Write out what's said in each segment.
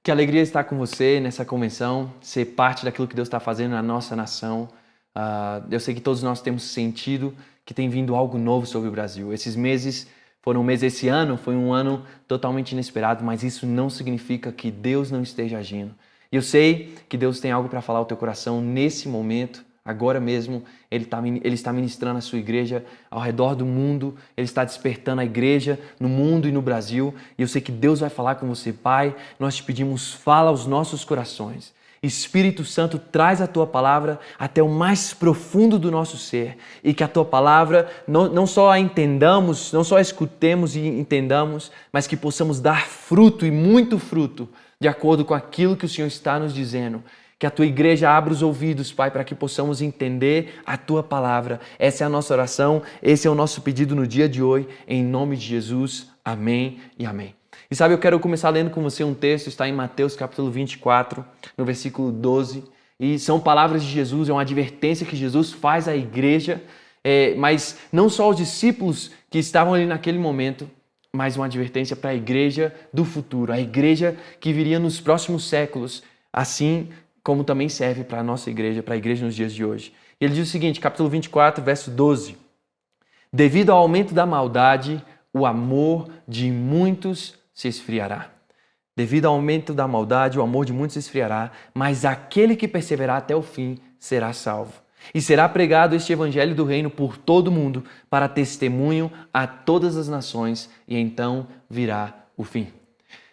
Que alegria estar com você nessa convenção, ser parte daquilo que Deus está fazendo na nossa nação. Eu sei que todos nós temos sentido que tem vindo algo novo sobre o Brasil. Esse ano foi um ano totalmente inesperado, mas isso não significa que Deus não esteja agindo. E eu sei que Deus tem algo para falar ao teu coração nesse momento, agora mesmo. Ele está ministrando a sua igreja ao redor do mundo, Ele está despertando a igreja no mundo e no Brasil. E eu sei que Deus vai falar com você, Pai. Nós te pedimos, fala aos nossos corações. Espírito Santo, traz a Tua palavra até o mais profundo do nosso ser e que a Tua palavra não só a entendamos, não só a escutemos e entendamos, mas que possamos dar fruto e muito fruto de acordo com aquilo que o Senhor está nos dizendo. Que a Tua igreja abra os ouvidos, Pai, para que possamos entender a Tua palavra. Essa é a nossa oração, esse é o nosso pedido no dia de hoje, em nome de Jesus. Amém e amém. E sabe, eu quero começar lendo com você um texto, está em Mateus capítulo 24, no versículo 12. E são palavras de Jesus, é uma advertência que Jesus faz à igreja, mas não só aos discípulos que estavam ali naquele momento, mas uma advertência para a igreja do futuro, a igreja que viria nos próximos séculos, assim como também serve para a nossa igreja, para a igreja nos dias de hoje. E ele diz o seguinte, capítulo 24, verso 12. Devido ao aumento da maldade, o amor de muitos se esfriará. Devido ao aumento da maldade, o amor de muitos se esfriará, mas aquele que perseverar até o fim será salvo. E será pregado este evangelho do reino por todo o mundo, para testemunho a todas as nações, e então virá o fim.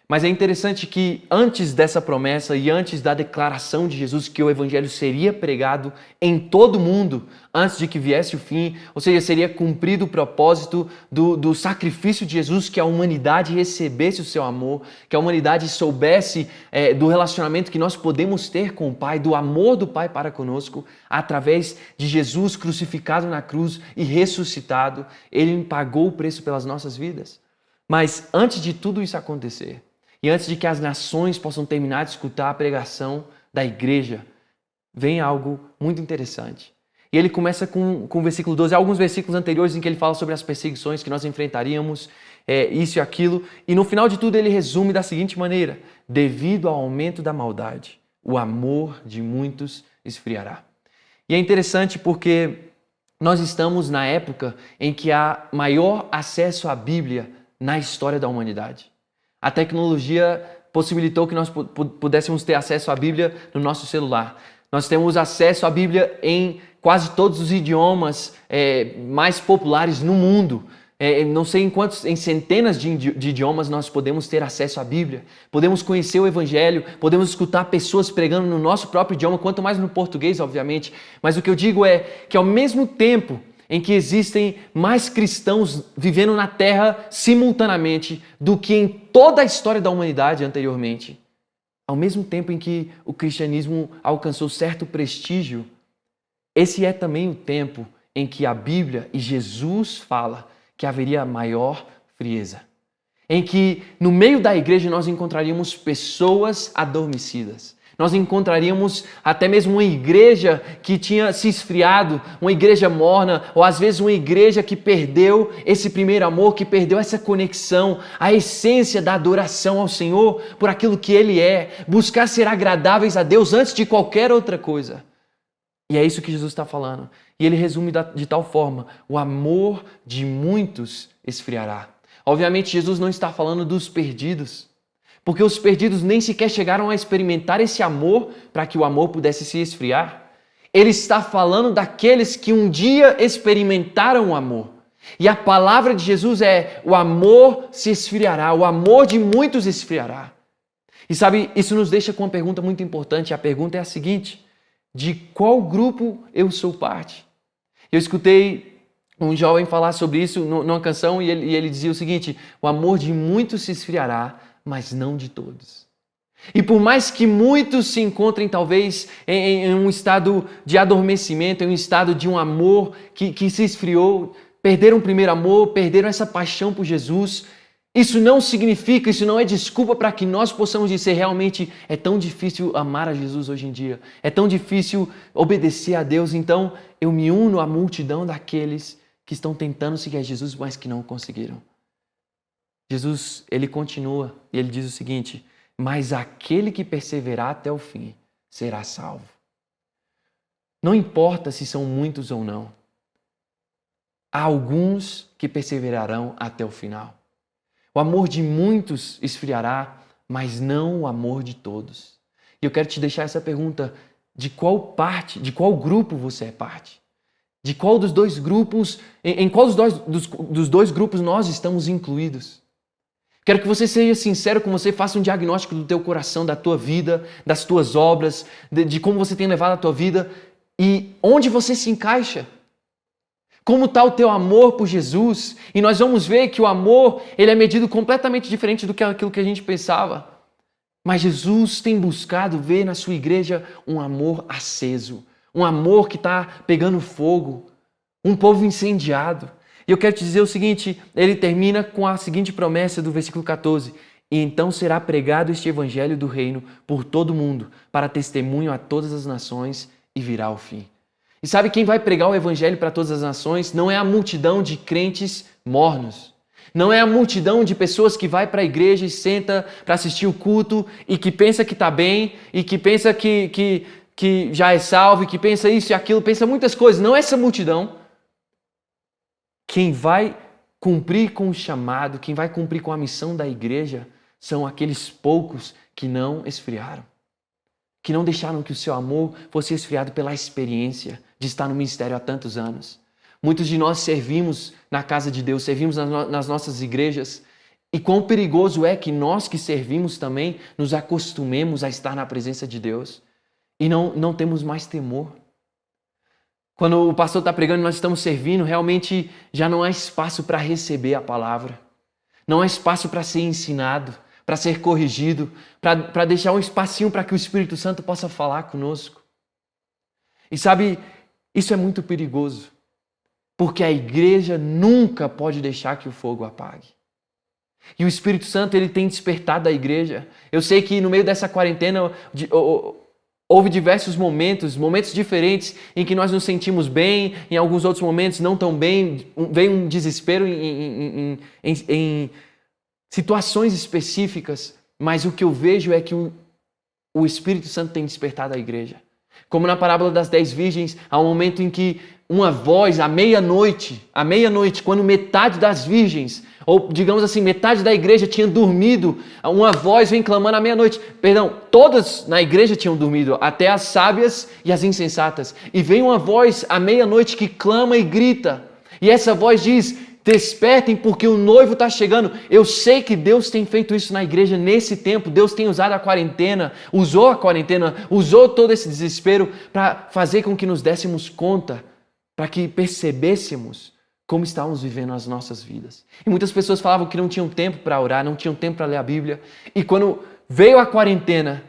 Mas é interessante que antes dessa promessa e antes da declaração de Jesus que o evangelho seria pregado em todo o mundo, antes de que viesse o fim, ou seja, seria cumprido o propósito do sacrifício de Jesus, que a humanidade recebesse o seu amor, que a humanidade soubesse do relacionamento que nós podemos ter com o Pai, do amor do Pai para conosco, através de Jesus crucificado na cruz e ressuscitado. Ele pagou o preço pelas nossas vidas. Mas antes de tudo isso acontecer, e antes de que as nações possam terminar de escutar a pregação da igreja, vem algo muito interessante. E ele começa com o versículo 12, alguns versículos anteriores em que ele fala sobre as perseguições que nós enfrentaríamos, isso e aquilo. E no final de tudo ele resume da seguinte maneira: devido ao aumento da maldade, o amor de muitos esfriará. E é interessante porque nós estamos na época em que há maior acesso à Bíblia na história da humanidade. A tecnologia possibilitou que nós pudéssemos ter acesso à Bíblia no nosso celular. Nós temos acesso à Bíblia em quase todos os idiomas mais populares no mundo. Não sei em centenas de idiomas nós podemos ter acesso à Bíblia. Podemos conhecer o Evangelho, podemos escutar pessoas pregando no nosso próprio idioma, quanto mais no português, obviamente. Mas o que eu digo é que ao mesmo tempo em que existem mais cristãos vivendo na Terra simultaneamente do que em toda a história da humanidade anteriormente, ao mesmo tempo em que o cristianismo alcançou certo prestígio, esse é também o tempo em que a Bíblia e Jesus fala que haveria maior frieza. Em que no meio da igreja nós encontraríamos pessoas adormecidas. Nós encontraríamos até mesmo uma igreja que tinha se esfriado, uma igreja morna, ou às vezes uma igreja que perdeu esse primeiro amor, que perdeu essa conexão, a essência da adoração ao Senhor por aquilo que Ele é, buscar ser agradáveis a Deus antes de qualquer outra coisa. E é isso que Jesus está falando. E Ele resume de tal forma: o amor de muitos esfriará. Obviamente Jesus não está falando dos perdidos, porque os perdidos nem sequer chegaram a experimentar esse amor para que o amor pudesse se esfriar. Ele está falando daqueles que um dia experimentaram o amor. E a palavra de Jesus é: o amor se esfriará, o amor de muitos esfriará. E sabe, isso nos deixa com uma pergunta muito importante. A pergunta é a seguinte: de qual grupo eu sou parte? Eu escutei um jovem falar sobre isso numa canção e ele dizia o seguinte: o amor de muitos se esfriará, mas não de todos. E por mais que muitos se encontrem talvez em um estado de adormecimento, em um estado de um amor que se esfriou, perderam o primeiro amor, perderam essa paixão por Jesus, isso não significa, isso não é desculpa para que nós possamos dizer realmente é tão difícil amar a Jesus hoje em dia, é tão difícil obedecer a Deus, então eu me uno à multidão daqueles que estão tentando seguir a Jesus, mas que não conseguiram. Jesus, ele continua e ele diz o seguinte: mas aquele que perseverar até o fim será salvo. Não importa se são muitos ou não. Há alguns que perseverarão até o final. O amor de muitos esfriará, mas não o amor de todos. E eu quero te deixar essa pergunta: de qual grupo você é parte? De qual dos dois grupos, em qual dos dois grupos nós estamos incluídos? Quero que você seja sincero com você, faça um diagnóstico do teu coração, da tua vida, das tuas obras, de como você tem levado a tua vida e onde você se encaixa. Como está o teu amor por Jesus? E nós vamos ver que o amor, ele é medido completamente diferente do que aquilo que a gente pensava. Mas Jesus tem buscado ver na sua igreja um amor aceso, um amor que está pegando fogo, um povo incendiado. E eu quero te dizer o seguinte, ele termina com a seguinte promessa do versículo 14. E então será pregado este evangelho do reino por todo o mundo, para testemunho a todas as nações, e virá o fim. E sabe quem vai pregar o evangelho para todas as nações? Não é a multidão de crentes mornos. Não é a multidão de pessoas que vai para a igreja e senta para assistir o culto e que pensa que está bem e que pensa que já é salvo e que pensa isso e aquilo, pensa muitas coisas. Não é essa multidão. Quem vai cumprir com o chamado, quem vai cumprir com a missão da igreja são aqueles poucos que não esfriaram. Que não deixaram que o seu amor fosse esfriado pela experiência de estar no ministério há tantos anos. Muitos de nós servimos na casa de Deus, servimos nas nossas igrejas. E quão perigoso é que nós que servimos também nos acostumemos a estar na presença de Deus e não temos mais temor. Quando o pastor está pregando e nós estamos servindo, realmente já não há espaço para receber a palavra. Não há espaço para ser ensinado, para ser corrigido, para deixar um espacinho para que o Espírito Santo possa falar conosco. E sabe, isso é muito perigoso, porque a igreja nunca pode deixar que o fogo apague. E o Espírito Santo, ele tem despertado a igreja. Eu sei que no meio dessa quarentena houve diversos momentos diferentes em que nós nos sentimos bem, em alguns outros momentos não tão bem, veio um desespero em situações específicas, mas o que eu vejo é que o Espírito Santo tem despertado a igreja. Como na parábola das 10 virgens, há um momento em que uma voz, à meia-noite, quando metade das virgens, ou digamos assim, metade da igreja tinha dormido, uma voz vem clamando à meia-noite. Perdão, todas na igreja tinham dormido, até as sábias e as insensatas. E vem uma voz à meia-noite que clama e grita. E essa voz diz: despertem porque o noivo está chegando. Eu sei que Deus tem feito isso na igreja nesse tempo. Deus tem usado a quarentena, usou todo esse desespero para fazer com que nos dessemos conta, para que percebêssemos como estávamos vivendo as nossas vidas. E muitas pessoas falavam que não tinham tempo para orar, não tinham tempo para ler a Bíblia. E quando veio a quarentena,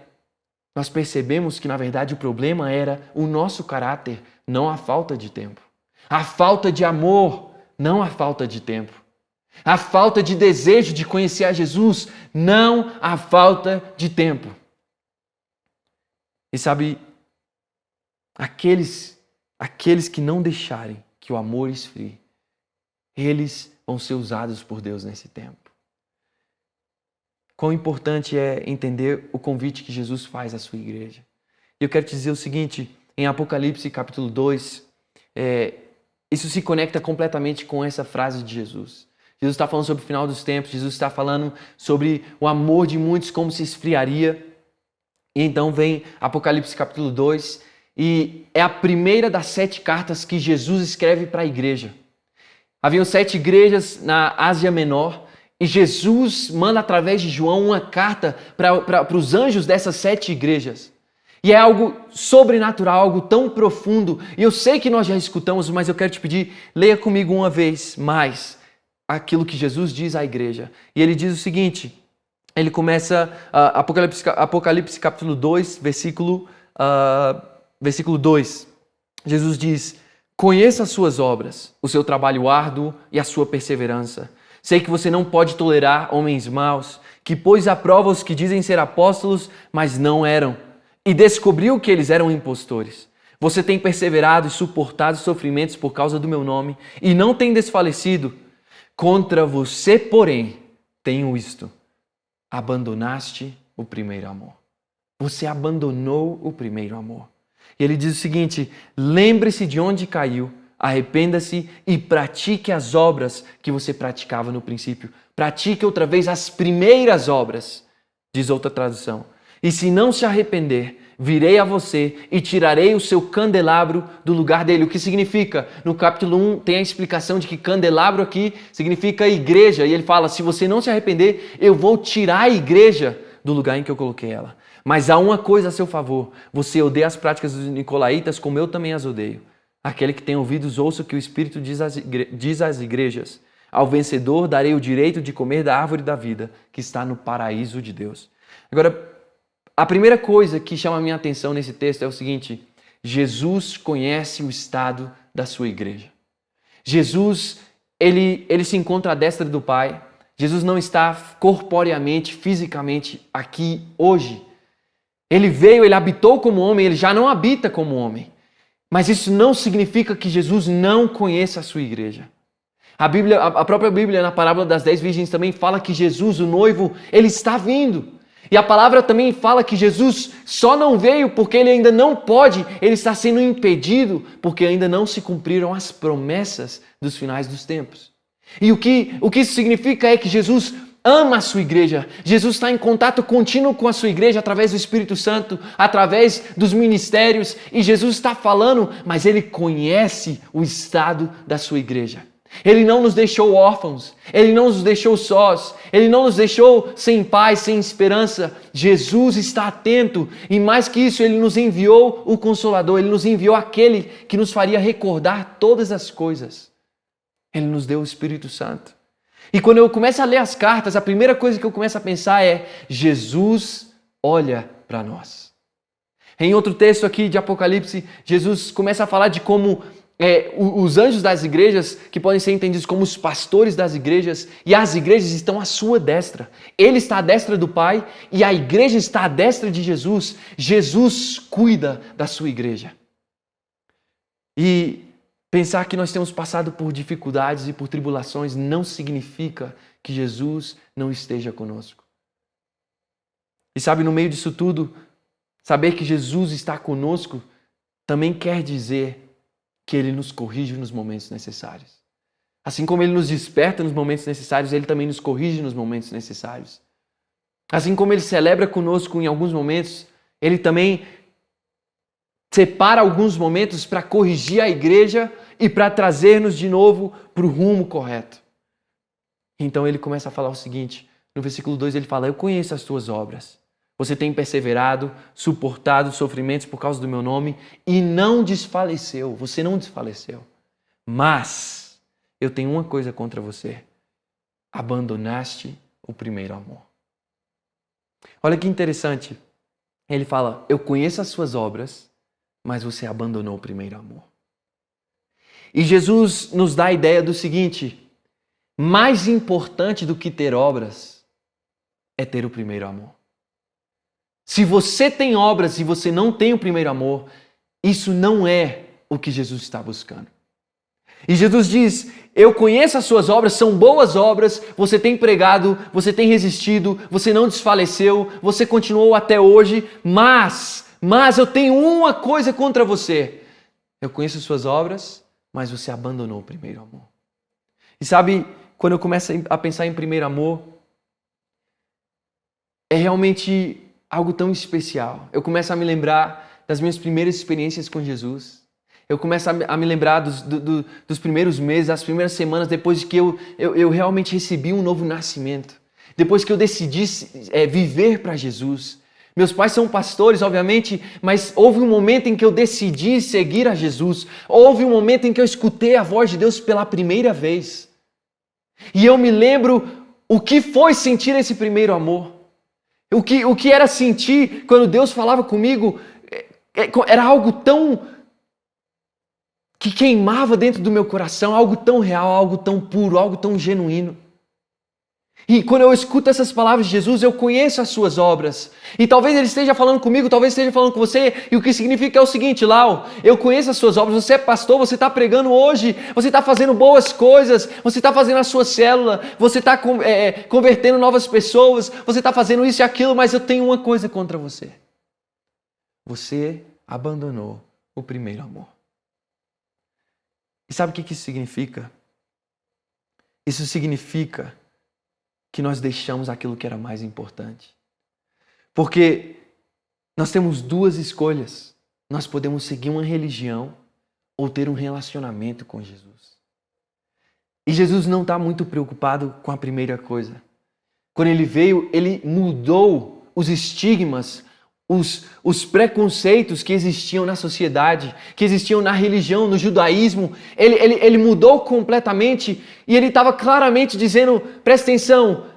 nós percebemos que na verdade o problema era o nosso caráter, não a falta de tempo. A falta de amor, não a falta de tempo. A falta de desejo de conhecer a Jesus, não a falta de tempo. E sabe, aqueles que não deixarem que o amor esfrie, eles vão ser usados por Deus nesse tempo. Quão importante é entender o convite que Jesus faz à sua igreja. E eu quero te dizer o seguinte, em Apocalipse capítulo 2, isso se conecta completamente com essa frase de Jesus. Jesus está falando sobre o final dos tempos, Jesus está falando sobre o amor de muitos, como se esfriaria. E então vem Apocalipse capítulo 2, e é a primeira das 7 cartas que Jesus escreve para a igreja. Haviam 7 igrejas na Ásia Menor, e Jesus manda através de João uma carta para os anjos dessas 7 igrejas. E é algo sobrenatural, algo tão profundo. E eu sei que nós já escutamos, mas eu quero te pedir, leia comigo uma vez mais aquilo que Jesus diz à igreja. E ele diz o seguinte, ele começa Apocalipse capítulo 2, versículo 2. Jesus diz: conheça as suas obras, o seu trabalho árduo e a sua perseverança. Sei que você não pode tolerar homens maus, que pôs à prova os que dizem ser apóstolos, mas não eram, e descobriu que eles eram impostores. Você tem perseverado e suportado sofrimentos por causa do meu nome, e não tem desfalecido. Contra você, porém, tenho isto: abandonaste o primeiro amor. Você abandonou o primeiro amor. E ele diz o seguinte: lembre-se de onde caiu, arrependa-se e pratique as obras que você praticava no princípio. Pratique outra vez as primeiras obras, diz outra tradução. E se não se arrepender, virei a você e tirarei o seu candelabro do lugar dele. O que significa? No capítulo 1 tem a explicação de que candelabro aqui significa igreja. E ele fala, se você não se arrepender, eu vou tirar a igreja do lugar em que eu coloquei ela. Mas há uma coisa a seu favor. Você odeia as práticas dos nicolaítas, como eu também as odeio. Aquele que tem ouvidos, ouça o que o Espírito diz às igrejas. Ao vencedor darei o direito de comer da árvore da vida, que está no paraíso de Deus. Agora, a primeira coisa que chama a minha atenção nesse texto é o seguinte: Jesus conhece o estado da sua igreja. Jesus, ele se encontra à destra do Pai. Jesus não está corporeamente, fisicamente aqui hoje. Ele veio, ele habitou como homem, ele já não habita como homem. Mas isso não significa que Jesus não conheça a sua igreja. A própria Bíblia, na parábola das 10 virgens, também fala que Jesus, o noivo, ele está vindo. E a palavra também fala que Jesus só não veio porque ele ainda não pode, ele está sendo impedido porque ainda não se cumpriram as promessas dos finais dos tempos. E o que isso significa é que Jesus ama a sua igreja. Jesus está em contato contínuo com a sua igreja através do Espírito Santo, através dos ministérios. E Jesus está falando, mas ele conhece o estado da sua igreja. Ele não nos deixou órfãos, Ele não nos deixou sós, Ele não nos deixou sem paz, sem esperança. Jesus está atento e mais que isso, Ele nos enviou o Consolador, Ele nos enviou aquele que nos faria recordar todas as coisas. Ele nos deu o Espírito Santo. E quando eu começo a ler as cartas, a primeira coisa que eu começo a pensar é: Jesus olha para nós. Em outro texto aqui de Apocalipse, Jesus começa a falar de como os anjos das igrejas, que podem ser entendidos como os pastores das igrejas, e as igrejas estão à sua destra. Ele está à destra do Pai e a igreja está à destra de Jesus. Jesus cuida da sua igreja. E pensar que nós temos passado por dificuldades e por tribulações não significa que Jesus não esteja conosco. E sabe, no meio disso tudo, saber que Jesus está conosco também quer dizer que Ele nos corrige nos momentos necessários. Assim como Ele nos desperta nos momentos necessários, Ele também nos corrige nos momentos necessários. Assim como Ele celebra conosco em alguns momentos, Ele também separa alguns momentos para corrigir a igreja e para trazer-nos de novo para o rumo correto. Então Ele começa a falar o seguinte, no versículo 2 Ele fala: eu conheço as tuas obras. Você tem perseverado, suportado sofrimentos por causa do meu nome e não desfaleceu. Você não desfaleceu. Mas eu tenho uma coisa contra você. Abandonaste o primeiro amor. Olha que interessante. Ele fala: eu conheço as suas obras, mas você abandonou o primeiro amor. E Jesus nos dá a ideia do seguinte: mais importante do que ter obras é ter o primeiro amor. Se você tem obras e você não tem o primeiro amor, isso não é o que Jesus está buscando. E Jesus diz: eu conheço as suas obras, são boas obras, você tem pregado, você tem resistido, você não desfaleceu, você continuou até hoje, mas eu tenho uma coisa contra você. Eu conheço as suas obras, mas você abandonou o primeiro amor. E sabe, quando eu começo a pensar em primeiro amor, é realmente algo tão especial. Eu começo a me lembrar das minhas primeiras experiências com Jesus. Eu começo a me lembrar dos primeiros meses, das primeiras semanas, depois que eu realmente recebi um novo nascimento. Depois que eu decidi viver para Jesus. Meus pais são pastores, obviamente, mas houve um momento em que eu decidi seguir a Jesus. Houve um momento em que eu escutei a voz de Deus pela primeira vez. E eu me lembro o que foi sentir esse primeiro amor. O que era sentir quando Deus falava comigo era algo tão que queimava dentro do meu coração, algo tão real, algo tão puro, algo tão genuíno. E quando eu escuto essas palavras de Jesus, eu conheço as suas obras. E talvez ele esteja falando comigo, talvez esteja falando com você, e o que significa é o seguinte: Lau, eu conheço as suas obras, você é pastor, você está pregando hoje, você está fazendo boas coisas, você está fazendo a sua célula, você está convertendo novas pessoas, você está fazendo isso e aquilo, mas eu tenho uma coisa contra você. Você abandonou o primeiro amor. E sabe o que isso significa? Isso significa que nós deixamos aquilo que era mais importante. Porque nós temos duas escolhas. Nós podemos seguir uma religião ou ter um relacionamento com Jesus. E Jesus não está muito preocupado com a primeira coisa. Quando ele veio, ele mudou os estigmas, os preconceitos que existiam na sociedade, que existiam na religião, no judaísmo. Ele mudou completamente e ele estava claramente dizendo: presta atenção,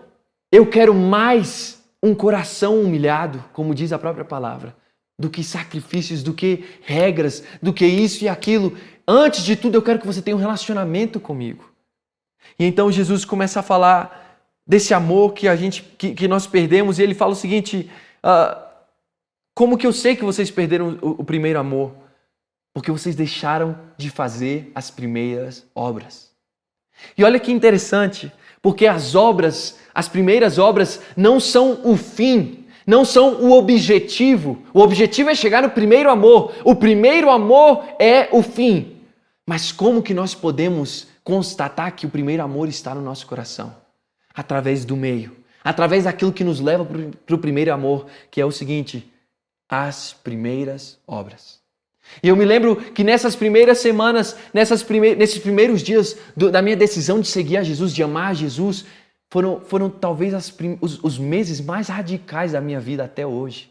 eu quero mais um coração humilhado, como diz a própria palavra, do que sacrifícios, do que regras, do que isso e aquilo. Antes de tudo, eu quero que você tenha um relacionamento comigo. E então Jesus começa a falar desse amor que nós perdemos, e ele fala o seguinte: como que eu sei que vocês perderam o primeiro amor? Porque vocês deixaram de fazer as primeiras obras. E olha que interessante, porque as primeiras obras não são o fim, não são o objetivo. O objetivo é chegar no primeiro amor. O primeiro amor é o fim. Mas como que nós podemos constatar que o primeiro amor está no nosso coração? Através do meio, através daquilo que nos leva para o primeiro amor, que é o seguinte: as primeiras obras. E eu me lembro que nessas primeiras semanas, nesses primeiros dias da minha decisão de seguir a Jesus, de amar a Jesus, foram talvez os meses mais radicais da minha vida até hoje.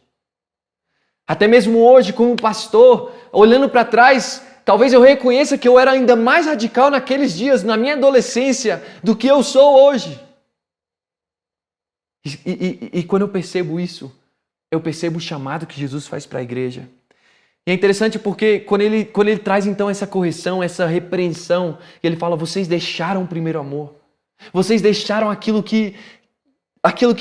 Até mesmo hoje, como pastor, olhando para trás, talvez eu reconheça que eu era ainda mais radical naqueles dias, na minha adolescência, do que eu sou hoje. E quando eu percebo isso, eu percebo o chamado que Jesus faz para a igreja. E é interessante porque quando ele traz então essa correção, essa repreensão, ele fala: vocês deixaram o primeiro amor. Vocês deixaram aquilo que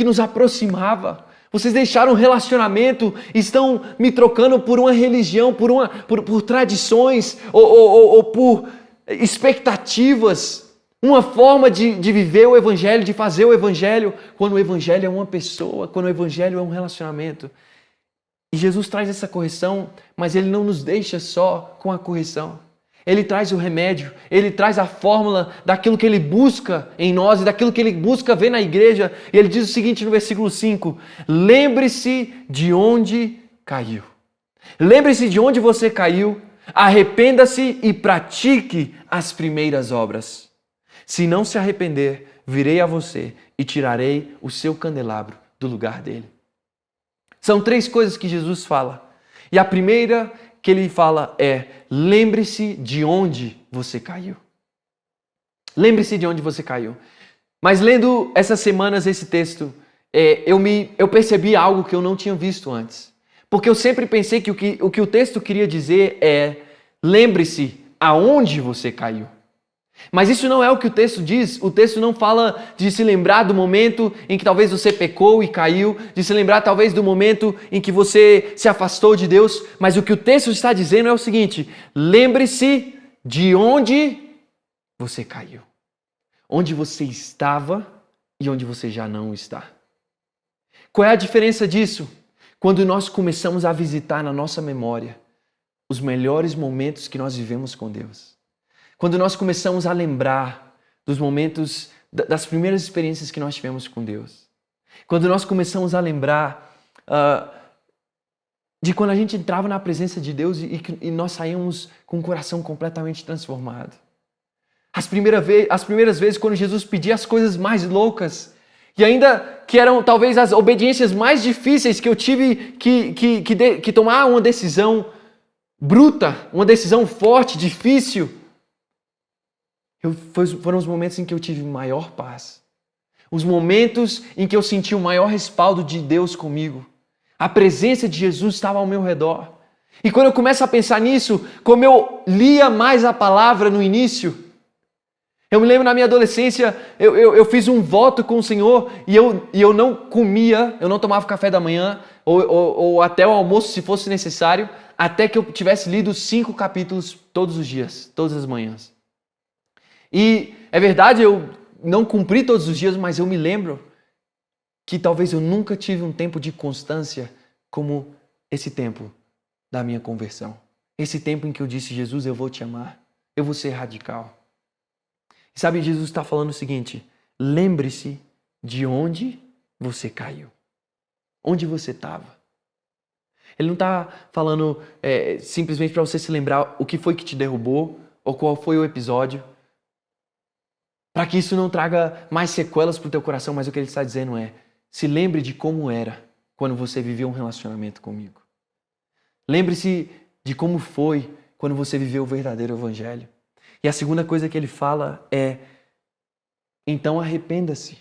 nos aproximava. Vocês deixaram um relacionamento, estão me trocando por uma religião, por tradições ou por expectativas. Uma forma de viver o Evangelho, de fazer o Evangelho, quando o Evangelho é uma pessoa, quando o Evangelho é um relacionamento. E Jesus traz essa correção, mas Ele não nos deixa só com a correção. Ele traz o remédio, Ele traz a fórmula daquilo que Ele busca em nós e daquilo que Ele busca ver na igreja. E Ele diz o seguinte no versículo 5: lembre-se de onde caiu. Lembre-se de onde você caiu, arrependa-se e pratique as primeiras obras. Se não se arrepender, virei a você e tirarei o seu candelabro do lugar dele. São 3 coisas que Jesus fala. E a primeira que ele fala é: lembre-se de onde você caiu. Lembre-se de onde você caiu. Mas lendo essas semanas esse texto, eu percebi algo que eu não tinha visto antes. Porque eu sempre pensei que o que o texto queria dizer é: lembre-se aonde você caiu. Mas isso não é o que o texto diz. O texto não fala de se lembrar do momento em que talvez você pecou e caiu, de se lembrar talvez do momento em que você se afastou de Deus, mas o que o texto está dizendo é o seguinte: lembre-se de onde você caiu, onde você estava e onde você já não está. Qual é a diferença disso? Quando nós começamos a visitar na nossa memória os melhores momentos que nós vivemos com Deus. Quando nós começamos a lembrar dos momentos, das primeiras experiências que nós tivemos com Deus. Quando nós começamos a lembrar de quando a gente entrava na presença de Deus e nós saímos com o coração completamente transformado. As primeiras vezes quando Jesus pedia as coisas mais loucas, e ainda que eram talvez as obediências mais difíceis que eu tive que tomar uma decisão bruta, uma decisão forte, difícil. Foram os momentos em que eu tive maior paz. Os momentos em que eu senti o maior respaldo de Deus comigo. A presença de Jesus estava ao meu redor. E quando eu começo a pensar nisso, como eu lia mais a palavra no início, Eu me lembro na minha adolescência, eu fiz um voto com o Senhor e eu não comia, eu não tomava café da manhã ou até o almoço, se fosse necessário, até que eu tivesse lido 5 capítulos todos os dias, todas as manhãs. E é verdade, eu não cumpri todos os dias, mas eu me lembro que talvez eu nunca tive um tempo de constância como esse tempo da minha conversão. Esse tempo em que eu disse, Jesus, eu vou te amar, eu vou ser radical. E sabe, Jesus está falando o seguinte, lembre-se de onde você caiu, onde você estava. Ele não está falando simplesmente para você se lembrar o que foi que te derrubou ou qual foi o episódio, para que isso não traga mais sequelas para o teu coração, mas o que ele está dizendo é, se lembre de como era quando você viveu um relacionamento comigo. Lembre-se de como foi quando você viveu o verdadeiro evangelho. E a segunda coisa que ele fala é, então arrependa-se.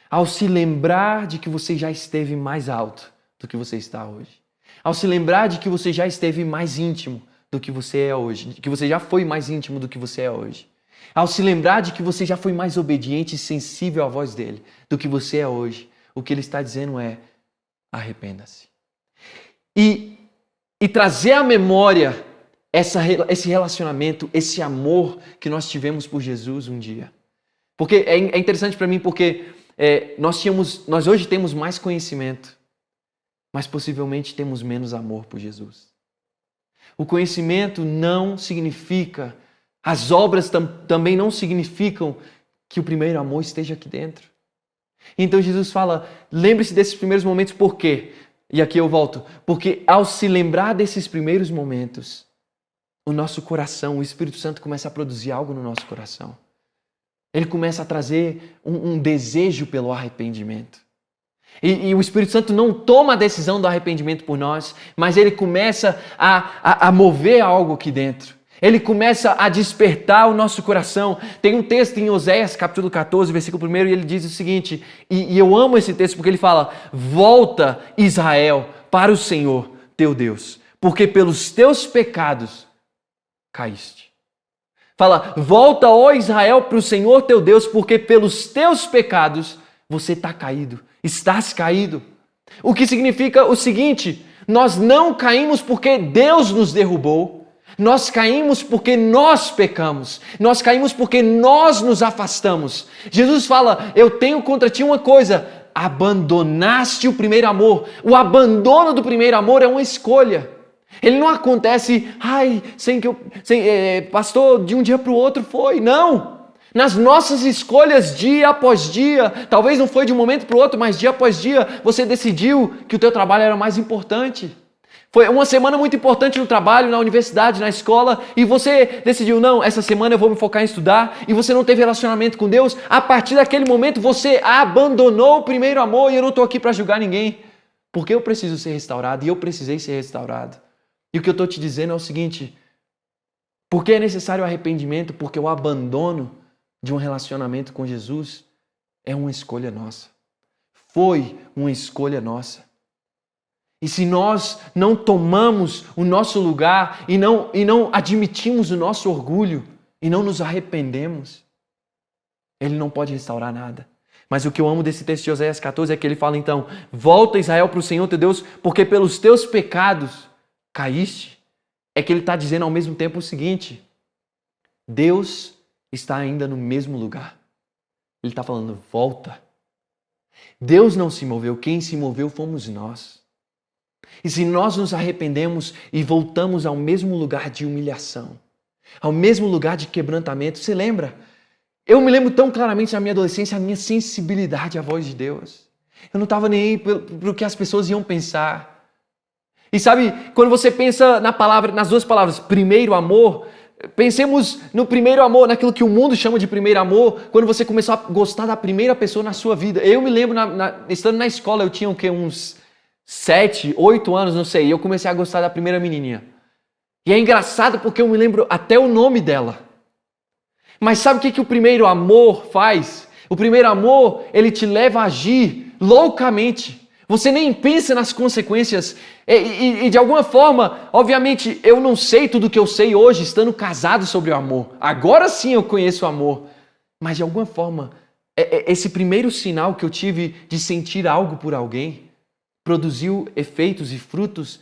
Ao se lembrar de que você já esteve mais alto do que você está hoje. Ao se lembrar de que você já esteve mais íntimo do que você é hoje. De que você já foi mais íntimo do que você é hoje. Ao se lembrar de que você já foi mais obediente e sensível à voz dele do que você é hoje. O que ele está dizendo é, arrependa-se. E trazer à memória esse relacionamento, esse amor que nós tivemos por Jesus um dia. Porque é interessante para mim porque nós hoje temos mais conhecimento, mas possivelmente temos menos amor por Jesus. O conhecimento não significa, as obras também não significam que o primeiro amor esteja aqui dentro. Então Jesus fala, lembre-se desses primeiros momentos, por quê? E aqui eu volto, porque ao se lembrar desses primeiros momentos, o nosso coração, o Espírito Santo começa a produzir algo no nosso coração. Ele começa a trazer um desejo pelo arrependimento. E o Espírito Santo não toma a decisão do arrependimento por nós, mas ele começa a mover algo aqui dentro. Ele começa a despertar o nosso coração. Tem um texto em Oséias, capítulo 14, versículo 1, e ele diz o seguinte, e eu amo esse texto porque ele fala, volta Israel para o Senhor teu Deus, porque pelos teus pecados caíste. Fala, volta, ó Israel, para o Senhor teu Deus, porque pelos teus pecados você está caído, estás caído. O que significa o seguinte, nós não caímos porque Deus nos derrubou, nós caímos porque nós pecamos, nós caímos porque nós nos afastamos. Jesus fala, eu tenho contra ti uma coisa, abandonaste o primeiro amor. O abandono do primeiro amor é uma escolha. Ele não acontece, pastor, de um dia para o outro foi. Não! Nas nossas escolhas, dia após dia, talvez não foi de um momento para o outro, mas dia após dia, você decidiu que o teu trabalho era mais importante. Foi uma semana muito importante no trabalho, na universidade, na escola, e você decidiu, não, essa semana eu vou me focar em estudar, e você não teve relacionamento com Deus. A partir daquele momento, você abandonou o primeiro amor, e eu não estou aqui para julgar ninguém, porque eu preciso ser restaurado, e eu precisei ser restaurado. E o que eu estou te dizendo é o seguinte, por que é necessário arrependimento? Porque o abandono de um relacionamento com Jesus é uma escolha nossa. Foi uma escolha nossa. E se nós não tomamos o nosso lugar e não admitimos o nosso orgulho e não nos arrependemos, Ele não pode restaurar nada. Mas o que eu amo desse texto de Oséias 14 é que ele fala então, volta Israel para o Senhor teu Deus, porque pelos teus pecados caíste. É que ele está dizendo ao mesmo tempo o seguinte, Deus está ainda no mesmo lugar. Ele está falando, volta. Deus não se moveu, quem se moveu fomos nós. E se nós nos arrependemos e voltamos ao mesmo lugar de humilhação, ao mesmo lugar de quebrantamento, você lembra? Eu me lembro tão claramente na minha adolescência a minha sensibilidade à voz de Deus. Eu não estava nem aí para o que as pessoas iam pensar. E sabe, quando você pensa nas duas palavras, primeiro amor, pensemos no primeiro amor, naquilo que o mundo chama de primeiro amor, quando você começou a gostar da primeira pessoa na sua vida. Eu me lembro, estando na escola, eu tinha uns 7, 8 anos, não sei, e eu comecei a gostar da primeira menininha. E é engraçado porque eu me lembro até o nome dela. Mas sabe o que o primeiro amor faz? O primeiro amor, ele te leva a agir loucamente. Você nem pensa nas consequências. E de alguma forma, obviamente, eu não sei tudo o que eu sei hoje, estando casado sobre o amor. Agora sim eu conheço o amor. Mas de alguma forma, esse primeiro sinal que eu tive de sentir algo por alguém produziu efeitos e frutos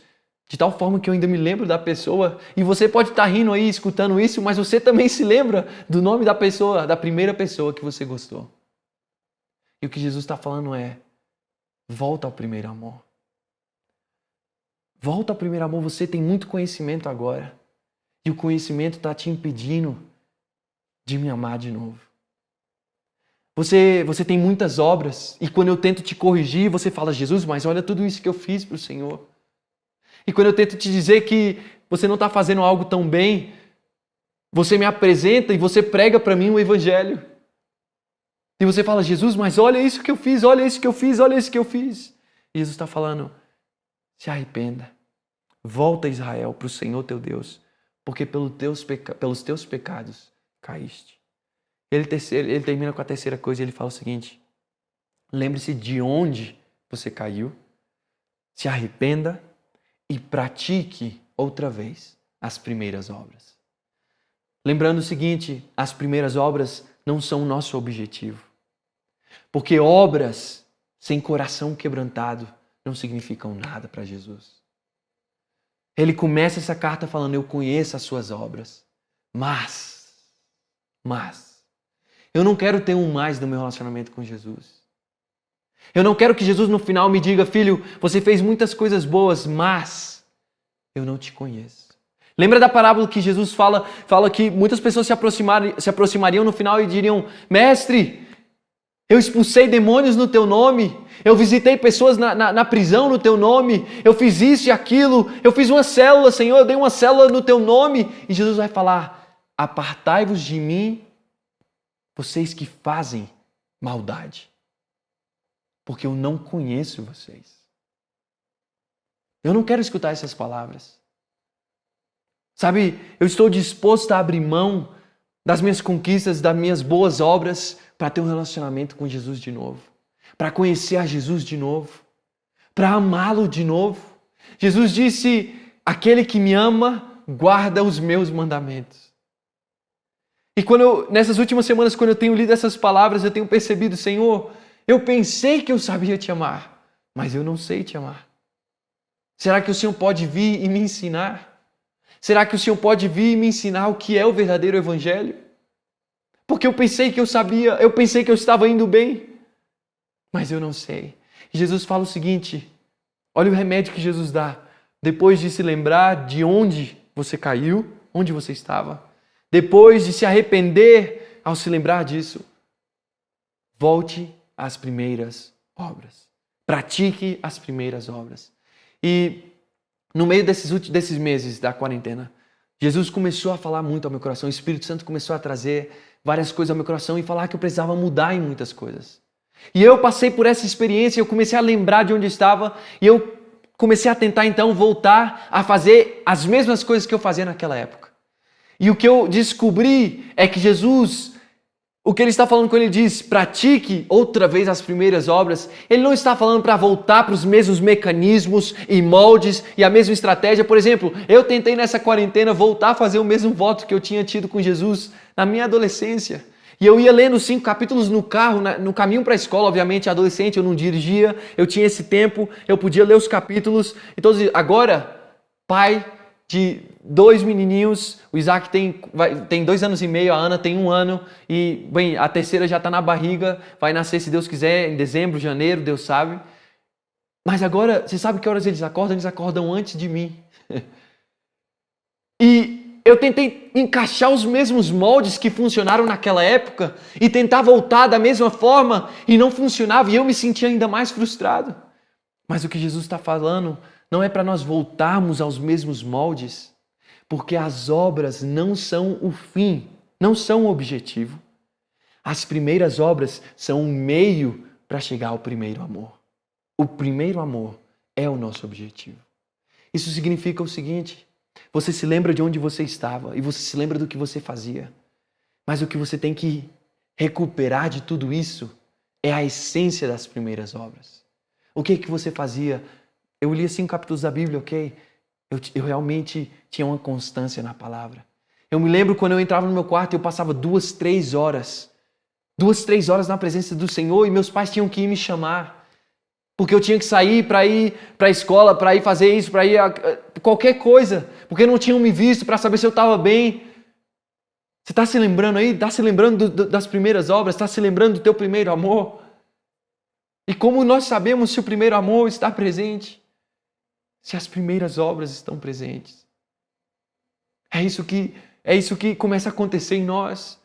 de tal forma que eu ainda me lembro da pessoa. E você pode estar rindo aí, escutando isso, mas você também se lembra do nome da pessoa, da primeira pessoa que você gostou. E o que Jesus está falando é: volta ao primeiro amor. Volta ao primeiro amor. Você tem muito conhecimento agora. E o conhecimento está te impedindo de me amar de novo. Você tem muitas obras. E quando eu tento te corrigir, você fala: Jesus, mas olha tudo isso que eu fiz para o Senhor. E quando eu tento te dizer que você não está fazendo algo tão bem, você me apresenta e você prega para mim o Evangelho. E você fala: Jesus, mas olha isso que eu fiz, olha isso que eu fiz, olha isso que eu fiz. E Jesus está falando: se arrependa. Volta, Israel, para o Senhor teu Deus, porque pelos teus pecados caíste. Ele termina com a terceira coisa e ele fala o seguinte: lembre-se de onde você caiu, se arrependa e pratique outra vez as primeiras obras. Lembrando o seguinte: as primeiras obras não são o nosso objetivo. Porque obras sem coração quebrantado não significam nada para Jesus. Ele começa essa carta falando: eu conheço as suas obras, mas, eu não quero ter um mais no meu relacionamento com Jesus. Eu não quero que Jesus no final me diga: filho, você fez muitas coisas boas, mas eu não te conheço. Lembra da parábola que Jesus fala que muitas pessoas se aproximariam no final e diriam: mestre, eu expulsei demônios no teu nome, eu visitei pessoas na prisão no teu nome, eu fiz isso e aquilo, eu fiz uma célula, Senhor, eu dei uma célula no teu nome. E Jesus vai falar: apartai-vos de mim, vocês que fazem maldade, porque eu não conheço vocês. Eu não quero escutar essas palavras. Sabe, eu estou disposto a abrir mão das minhas conquistas, das minhas boas obras, para ter um relacionamento com Jesus de novo, para conhecer a Jesus de novo, para amá-lo de novo. Jesus disse: aquele que me ama, guarda os meus mandamentos. E nessas últimas semanas, quando eu tenho lido essas palavras, eu tenho percebido: Senhor, eu pensei que eu sabia te amar, mas eu não sei te amar. Será que o Senhor pode vir e me ensinar? Será que o Senhor pode vir e me ensinar o que é o verdadeiro Evangelho? Porque eu pensei que eu sabia, eu pensei que eu estava indo bem, mas eu não sei. E Jesus fala o seguinte: olha o remédio que Jesus dá. Depois de se lembrar de onde você caiu, onde você estava, depois de se arrepender ao se lembrar disso, volte às primeiras obras. Pratique as primeiras obras. E no meio desses meses da quarentena, Jesus começou a falar muito ao meu coração. O Espírito Santo começou a trazer várias coisas ao meu coração e falar que eu precisava mudar em muitas coisas. E eu passei por essa experiência, eu comecei a lembrar de onde estava e eu comecei a tentar então voltar a fazer as mesmas coisas que eu fazia naquela época. E o que eu descobri é que Jesus, o que ele está falando quando ele diz pratique outra vez as primeiras obras, ele não está falando para voltar para os mesmos mecanismos e moldes e a mesma estratégia. Por exemplo, eu tentei nessa quarentena voltar a fazer o mesmo voto que eu tinha tido com Jesus na minha adolescência. E eu ia lendo 5 capítulos no carro, no caminho para a escola, obviamente, adolescente, eu não dirigia, eu tinha esse tempo, eu podia ler os capítulos. Então, agora, pai de 2 menininhos, o Isaac tem 2 anos e meio, a Ana tem 1 ano, e bem, a terceira já está na barriga, vai nascer, se Deus quiser, em dezembro, janeiro, Deus sabe. Mas agora, você sabe que horas eles acordam? Eles acordam antes de mim. E eu tentei encaixar os mesmos moldes que funcionaram naquela época e tentar voltar da mesma forma e não funcionava, e eu me sentia ainda mais frustrado. Mas o que Jesus está falando não é para nós voltarmos aos mesmos moldes, porque as obras não são o fim, não são o objetivo. As primeiras obras são um meio para chegar ao primeiro amor. O primeiro amor é o nosso objetivo. Isso significa o seguinte: você se lembra de onde você estava e você se lembra do que você fazia, mas o que você tem que recuperar de tudo isso é a essência das primeiras obras. O que que você fazia? Eu lia 5 capítulos da Bíblia, ok? Eu realmente tinha uma constância na palavra. Eu me lembro quando eu entrava no meu quarto e eu passava 2, 3 horas. 2, 3 horas na presença do Senhor e meus pais tinham que ir me chamar. Porque eu tinha que sair para ir para a escola, para ir fazer isso, para ir a qualquer coisa. Porque não tinham me visto para saber se eu estava bem. Você está se lembrando aí? Está se lembrando das primeiras obras? Está se lembrando do teu primeiro amor? E como nós sabemos se o primeiro amor está presente? Se as primeiras obras estão presentes. É isso que começa a acontecer em nós.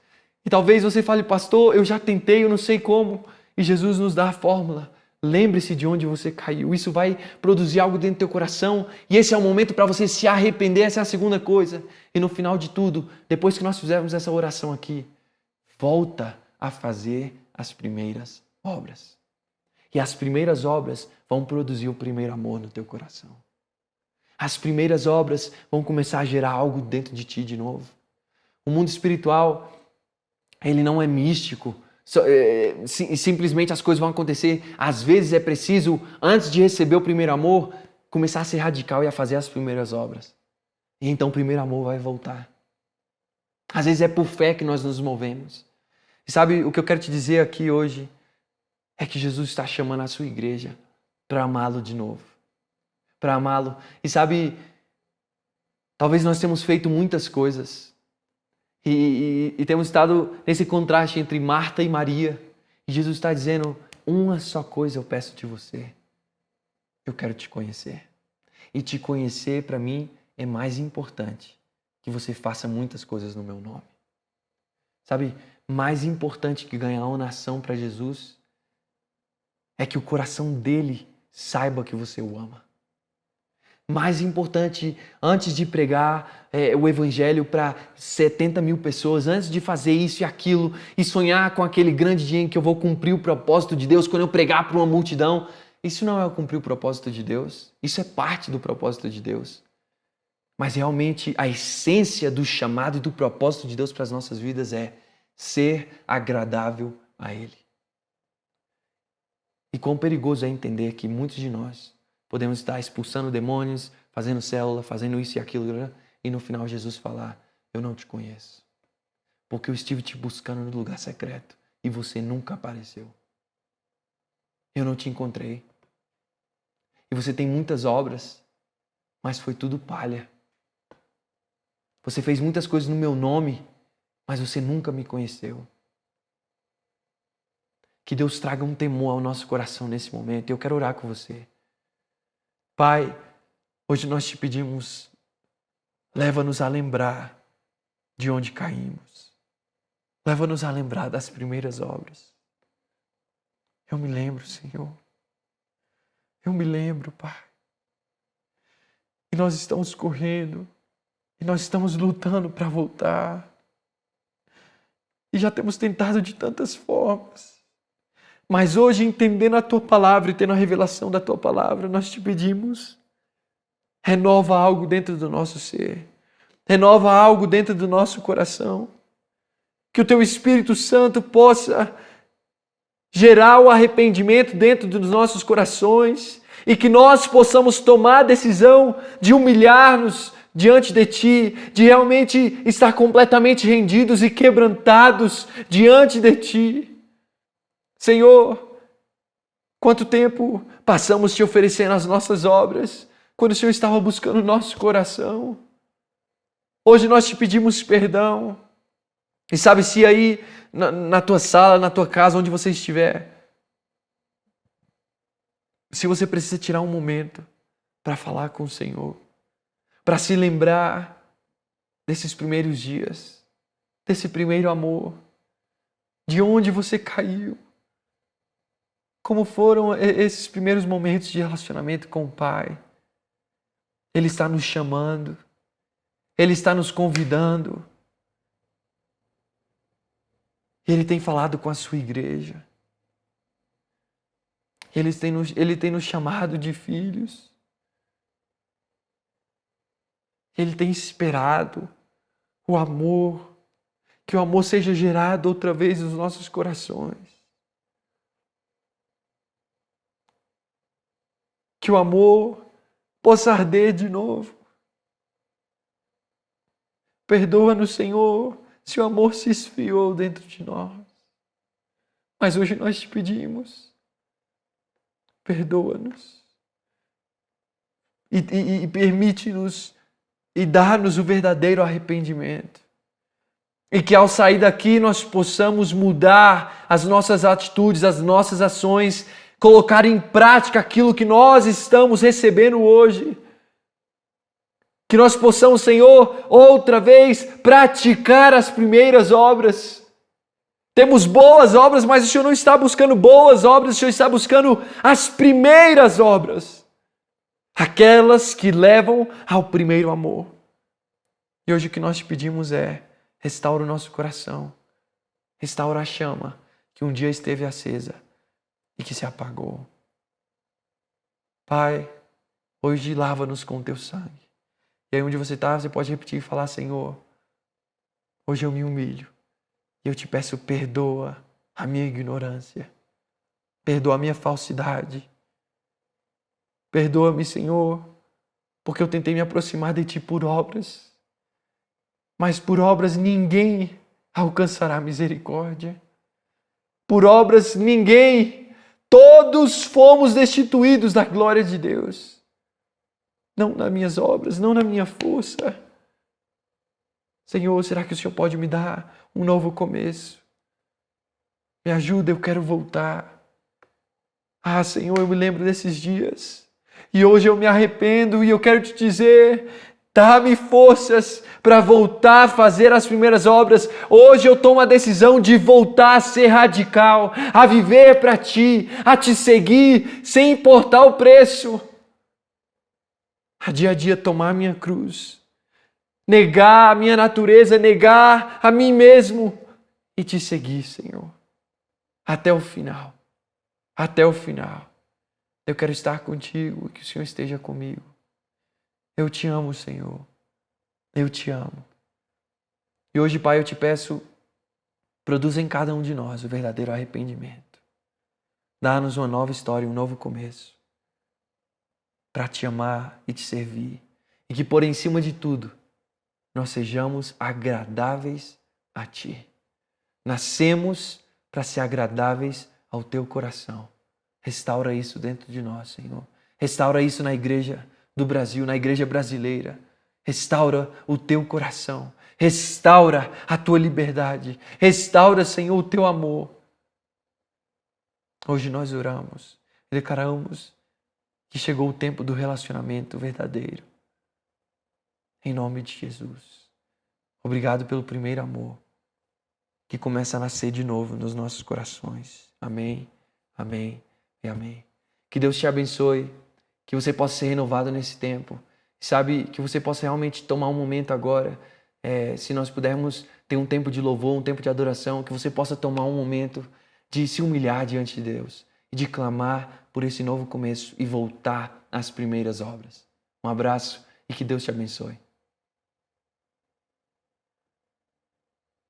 E talvez você fale, pastor, eu já tentei, eu não sei como. E Jesus nos dá a fórmula. Lembre-se de onde você caiu. Isso vai produzir algo dentro do teu coração. E esse é o momento para você se arrepender. Essa é a segunda coisa. E no final de tudo, depois que nós fizermos essa oração aqui, volta a fazer as primeiras obras. E as primeiras obras vão produzir o primeiro amor no teu coração. As primeiras obras vão começar a gerar algo dentro de ti de novo. O mundo espiritual, ele não é místico. Simplesmente as coisas vão acontecer. Às vezes é preciso, antes de receber o primeiro amor, começar a ser radical e a fazer as primeiras obras. E então o primeiro amor vai voltar. Às vezes é por fé que nós nos movemos. E sabe o que eu quero te dizer aqui hoje? É que Jesus está chamando a sua igreja para amá-lo de novo. Para amá-lo. E sabe, talvez nós temos feito muitas coisas. E temos estado nesse contraste entre Marta e Maria. E Jesus está dizendo, uma só coisa eu peço de você. Eu quero te conhecer. E te conhecer, para mim, é mais importante que você faça muitas coisas no meu nome. Sabe, mais importante que ganhar uma nação para Jesus é que o coração dele saiba que você o ama. Mais importante, antes de pregar o evangelho para 70 mil pessoas, antes de fazer isso e aquilo e sonhar com aquele grande dia em que eu vou cumprir o propósito de Deus quando eu pregar para uma multidão, isso não é cumprir o propósito de Deus. Isso é parte do propósito de Deus. Mas realmente a essência do chamado e do propósito de Deus para as nossas vidas é ser agradável a Ele. E quão perigoso é entender que muitos de nós podemos estar expulsando demônios, fazendo célula, fazendo isso e aquilo, e no final Jesus falar, eu não te conheço. Porque eu estive te buscando no lugar secreto e você nunca apareceu. Eu não te encontrei. E você tem muitas obras, mas foi tudo palha. Você fez muitas coisas no meu nome, mas você nunca me conheceu. Que Deus traga um temor ao nosso coração nesse momento. E eu quero orar com você. Pai, hoje nós te pedimos, leva-nos a lembrar de onde caímos. Leva-nos a lembrar das primeiras obras. Eu me lembro, Senhor. Eu me lembro, Pai. E nós estamos correndo. E nós estamos lutando para voltar. E já temos tentado de tantas formas. Mas hoje, entendendo a Tua palavra e tendo a revelação da Tua palavra, nós te pedimos, renova algo dentro do nosso ser. Renova algo dentro do nosso coração. Que o Teu Espírito Santo possa gerar o arrependimento dentro dos nossos corações e que nós possamos tomar a decisão de humilhar-nos diante de Ti, de realmente estar completamente rendidos e quebrantados diante de Ti. Senhor, quanto tempo passamos Te oferecendo as nossas obras, quando o Senhor estava buscando o nosso coração. Hoje nós Te pedimos perdão. E sabe, se aí na tua sala, na tua casa, onde você estiver, se você precisa tirar um momento para falar com o Senhor, para se lembrar desses primeiros dias, desse primeiro amor, de onde você caiu, como foram esses primeiros momentos de relacionamento com o Pai. Ele está nos chamando, Ele está nos convidando. Ele tem falado com a sua igreja. Ele tem nos chamado de filhos. Ele tem esperado o amor, que o amor seja gerado outra vez nos nossos corações. que o amor possa arder de novo. Perdoa-nos, Senhor, se o amor se esfriou dentro de nós. Mas hoje nós te pedimos, perdoa-nos e permite-nos e dá-nos o verdadeiro arrependimento. E que ao sair daqui nós possamos mudar as nossas atitudes, as nossas ações, colocar em prática aquilo que nós estamos recebendo hoje. Que nós possamos, Senhor, outra vez praticar as primeiras obras. Temos boas obras, mas o Senhor não está buscando boas obras, o Senhor está buscando as primeiras obras. Aquelas que levam ao primeiro amor. E hoje o que nós te pedimos é: restaura o nosso coração. Restaura a chama que um dia esteve acesa e que se apagou. Pai, hoje lava-nos com o teu sangue. E aí onde você está, você pode repetir e falar: Senhor, hoje eu me humilho. E eu te peço, perdoa a minha ignorância. Perdoa a minha falsidade. Perdoa-me, Senhor, porque eu tentei me aproximar de ti por obras. Mas por obras ninguém alcançará misericórdia. Por obras ninguém, todos fomos destituídos da glória de Deus. Não nas minhas obras, não na minha força. Senhor, será que o Senhor pode me dar um novo começo? Me ajuda, eu quero voltar. Ah, Senhor, eu me lembro desses dias. E hoje eu me arrependo e eu quero te dizer: dá-me forças para voltar a fazer as primeiras obras. Hoje eu tomo a decisão de voltar a ser radical, a viver para ti, a te seguir sem importar o preço. A dia tomar a minha cruz, negar a minha natureza, negar a mim mesmo e te seguir, Senhor, até o final. Até o final. Eu quero estar contigo, que o Senhor esteja comigo. Eu te amo, Senhor. Eu te amo. E hoje, Pai, eu te peço, produza em cada um de nós o verdadeiro arrependimento. Dá-nos uma nova história, um novo começo, para te amar e te servir. E que por em cima de tudo, nós sejamos agradáveis a ti. Nascemos para ser agradáveis ao teu coração. Restaura isso dentro de nós, Senhor. Restaura isso na igreja do Brasil, na igreja brasileira. Restaura o teu coração. Restaura a tua liberdade. Restaura, Senhor, o teu amor. Hoje nós oramos e declaramos que chegou o tempo do relacionamento verdadeiro. Em nome de Jesus. Obrigado pelo primeiro amor que começa a nascer de novo nos nossos corações. Amém, amém e amém. Que Deus te abençoe, que você possa ser renovado nesse tempo. Sabe, que você possa realmente tomar um momento agora, se nós pudermos ter um tempo de louvor, um tempo de adoração, que você possa tomar um momento de se humilhar diante de Deus e de clamar por esse novo começo e voltar às primeiras obras. Um abraço e que Deus te abençoe.